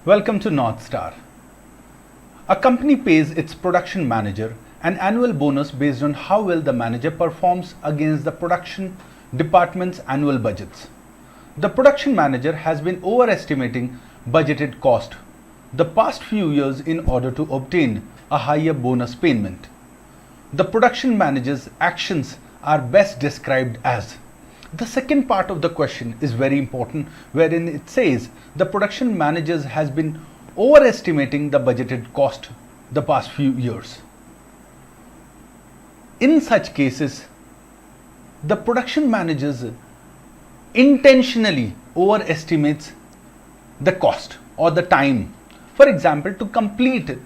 Welcome to North Star. A company pays its production manager an annual bonus based on how well the manager performs against the production department's annual budgets. The production manager has been overestimating budgeted cost the past few years in order to obtain a higher bonus payment. The production manager's actions are best described as. The second part of the question is very important, wherein it says the production manager has been overestimating the budgeted cost the past few years. In such cases, the production manager intentionally overestimates the cost or the time. For example, to complete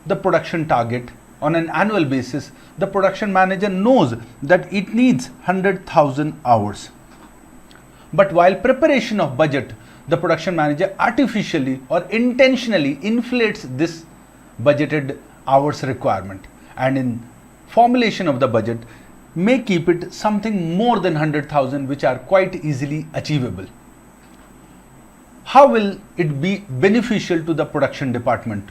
the production target on an annual basis, the production manager knows that it needs 100,000 hours. But while preparation of budget, the production manager artificially or intentionally inflates this budgeted hours requirement, and in formulation of the budget may keep it something more than 100,000, which are quite easily achievable. How will it be beneficial to the production department?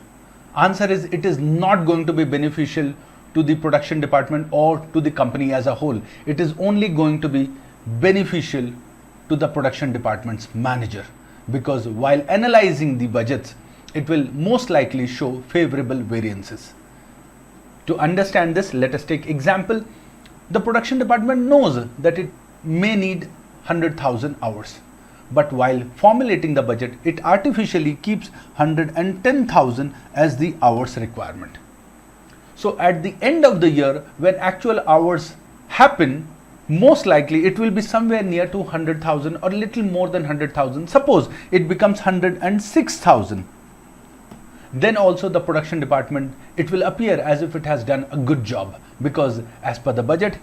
Answer is, it is not going to be beneficial to the production department or to the company as a whole. It is only going to be beneficial to the production department's manager, because while analyzing the budgets, it will most likely show favorable variances. To understand this, let us take example. The production department knows that it may need 100,000 hours, but while formulating the budget, it artificially keeps 110,000 as the hours requirement. So at the end of the year, when actual hours happen, most likely it will be somewhere near to 100,000 or little more than 100,000. Suppose it becomes 106,000. Then also the production department, it will appear as if it has done a good job, because as per the budget,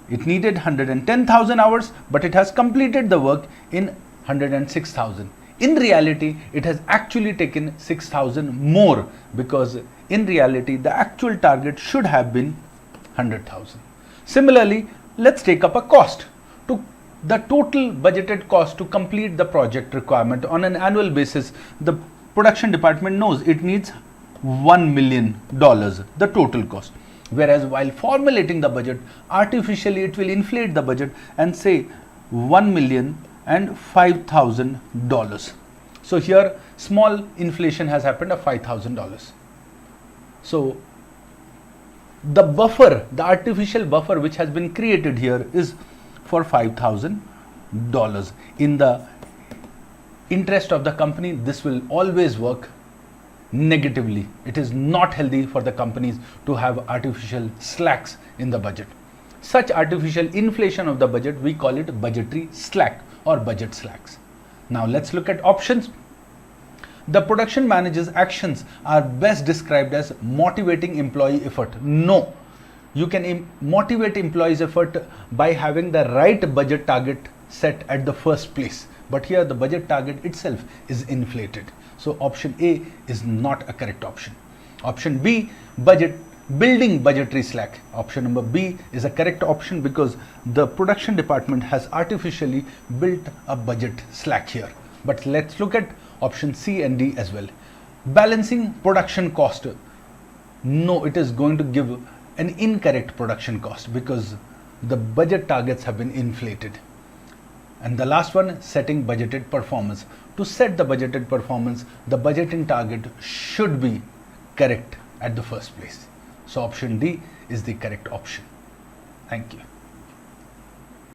it needed 110,000 hours, but it has completed the work in 106,000. In reality, it has actually taken 6,000 more, because in reality, the actual target should have been 100,000. Similarly, let's take up a cost. The total budgeted cost to complete the project requirement on an annual basis, the production department knows it needs $1 million, the total cost. Whereas while formulating the budget, artificially it will inflate the budget and say $1,005,000. So here small inflation has happened of $5,000. So the buffer, the artificial buffer which has been created here is for $5,000. In the interest of the company, this will always work negatively. It is not healthy for the companies to have artificial slacks in the budget. Such artificial inflation of the budget, we call it budgetary slack or budget slacks. Now let's look at options. The production manager's actions are best described as motivating employee effort. No, you can motivate employees' effort by having the right budget target set at the first place. But here the budget target itself is inflated. So option A is not a correct option. Option B, building budgetary slack. Option number B is a correct option, because the production department has artificially built a budget slack here. But let's look at option C and D as well. Balancing production cost. No, it is going to give an incorrect production cost, because the budget targets have been inflated. And the last one, setting budgeted performance. To set the budgeted performance, the budgeting target should be correct at the first place. So option D is the correct option. Thank you.